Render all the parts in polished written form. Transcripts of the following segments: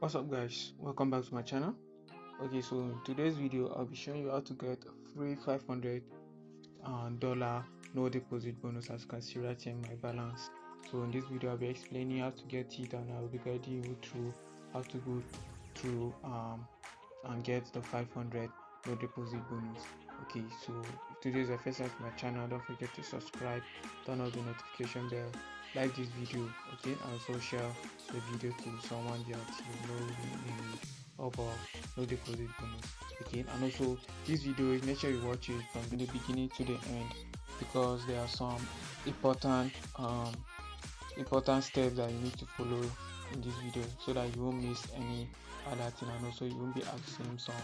What's up guys, welcome back to my channel. Okay, so in today's video I'll be showing you how to get a free $500 no deposit bonus, as you can see right here in my balance. So in this video I'll be explaining how to get it, and I'll be guiding you through how to go through and get the 500 no deposit bonus. Okay, so if today is the first time to my channel, don't forget to subscribe, turn on the notification bell, like this video, okay, and also share the video to someone that you know in about no deposit bonus. Okay, and also this video, make sure you watch it from the beginning to the end, because there are some important steps that you need to follow in this video so that you won't miss any other thing, and also you won't be asking some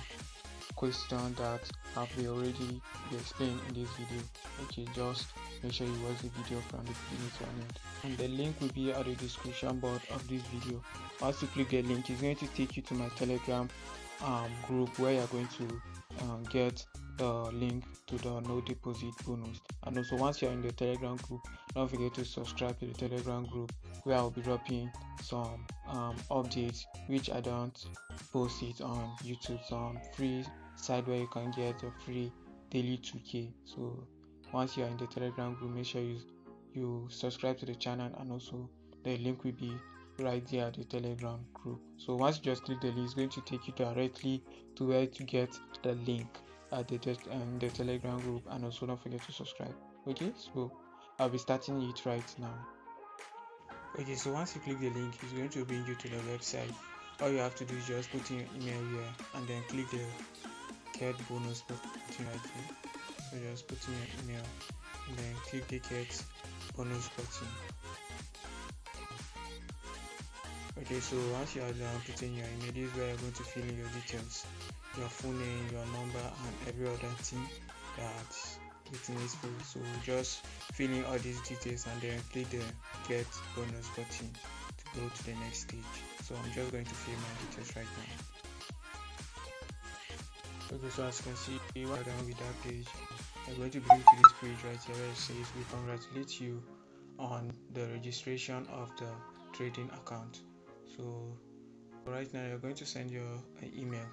question that have been already explained in this video. Okay, just make sure you watch the video from the beginning to an end, and the link will be at the description box of this video. Once you click the link, it's going to take you to my Telegram group, where you're going to get the link to the no deposit bonus. And also, once you're in the Telegram group, don't forget to subscribe to the Telegram group, where I'll be dropping some updates which I don't post it on YouTube, some free site where you can get a free daily 2k. So once you're in the Telegram group, make sure you subscribe to the channel, and also the link will be right there at the Telegram group. So once you just click the link, it's going to take you directly to where to get the link at the Telegram group, and also don't forget to subscribe. Okay, so I'll be starting it right now. Okay, so once you click the link, it's going to bring you to the website. All you have to do is just put in your email here, and then click the get bonus button right here. So just put in your email and then click the get bonus button. Okay, so once you are done putting your email, this is where you're going to fill in your details, your full name, your number, and every other thing that it needs for. So just fill in all these details and then click the get bonus button to go to the next stage. So I'm just going to fill my details right now. Okay, so as you can see, we're done with that page. I'm going to bring to this page right here where it says we congratulate you on the registration of the trading account. So right now you're going to send your email.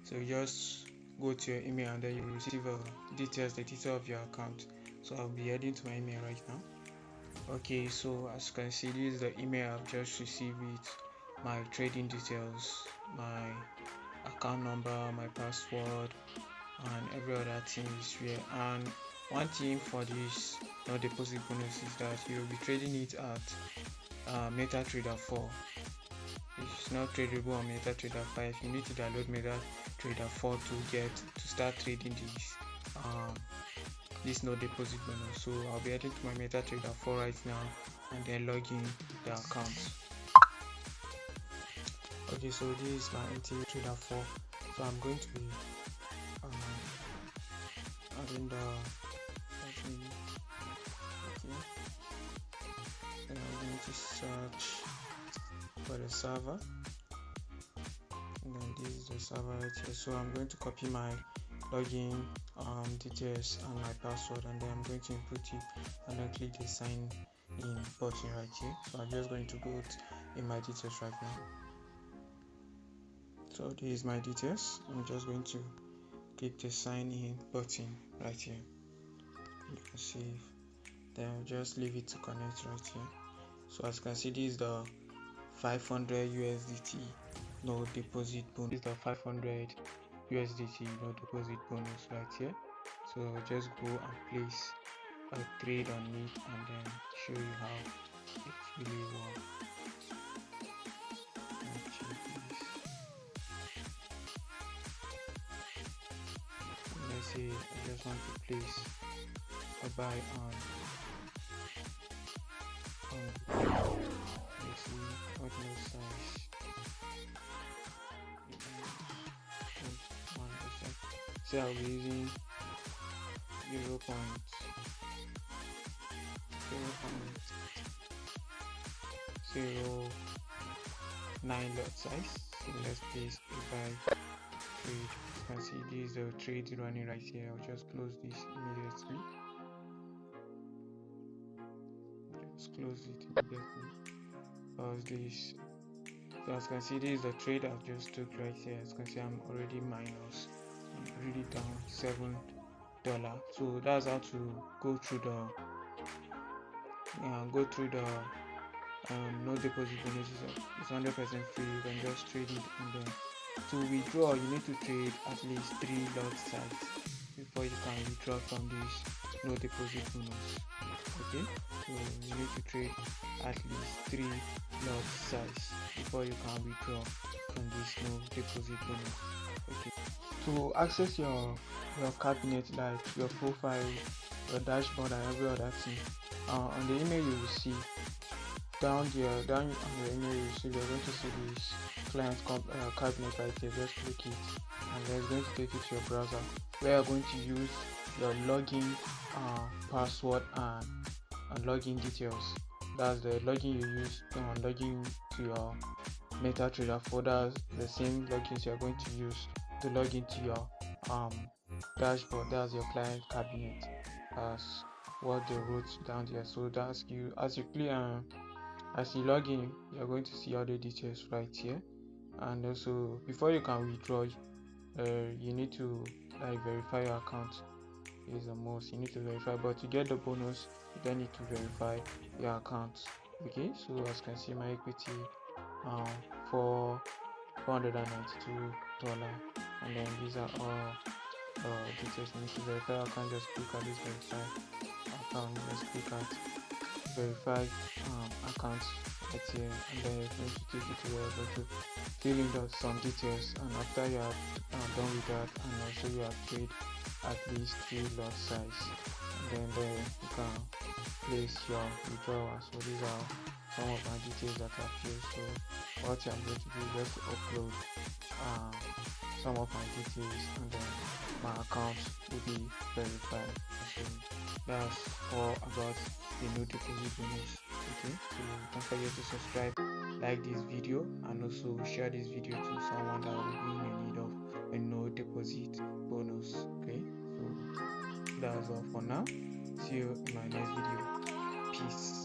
So you just go to your email, and then you will receive the details of your account. So I'll be heading to my email right now. Okay, so as you can see, this is the email I've just received with my trading details, my account number, my password, and every other thing is here. And one thing for this no deposit bonus is that you'll be trading it at MetaTrader 4. It's not tradable on MetaTrader 5. You need to download MetaTrader 4 to start trading this no deposit bonus. So I'll be heading to my MetaTrader 4 right now, and then log in the account. Okay, so this is my MetaTrader 4. So I'm going to be adding the okay, and I'm going to search for the server, and then this is the server right here. So I'm going to copy my login details and my password, and then I'm going to input it, and then click the sign in button right here. So I'm just going to go in my details right now. So this is my details. I'm just going to click the sign in button right here. You can see, then I'll just leave it to connect right here. So as you can see, this is the 500 USDT no deposit bonus. This is the 500 USDT no deposit bonus right here. So just go and place a trade on it, and then show you how it really works. Let's say I just want to place a buy on let's see what no size. So I'll be using 0.09 lot size. So let's place a buy trade. You can see this is the trade running right here. I'll just close this immediately. Just close it immediately, because this So as you can see, this is the trade I just took right here. As you can see, I'm already minus. I'm really down $7. So that's how to go through the no deposit bonuses. It's 100% free. You can just trade it, and then to withdraw, you need to trade at least 3 lot size before you can withdraw from this no deposit bonus. Okay, so you need to trade at least 3 lot size before you can withdraw from this no deposit bonus. Okay, to access your cabinet, like your profile, your dashboard, and every other thing, on the email you will see down on your email, you're going to see this client cabinet right here. Just click it, and then it's going to take you to your browser where you're going to use your login password and login details. That's the login you use when logging to your MetaTrader folder. The same logins you're going to use to log into your dashboard. That's your client cabinet. That's what they wrote down here. So that's you as you log in, you're going to see all the details right here. And also, before you can withdraw, you need to verify your account. Is the most you need to verify, but to get the bonus, you don't need to verify your account. Okay, so as you can see, my equity for $492, and then these are all details you need to verify. I can just click on this verify account. Just click at verify account right here, and then it's going to take you to where you're going to fill in some details. And after you are done with that, and also you have paid at least 3 lot size, and then you can place your withdrawal. So these are some of my details that I filled. So what I'm going to do is just to upload some of my details, and then my account will be verified. So that's all about the no deposit bonus. Okay, so don't forget to subscribe, like this video, and also share this video to someone that will be in need of a no deposit bonus. Okay, so that's all for now. See you in my next video. Peace.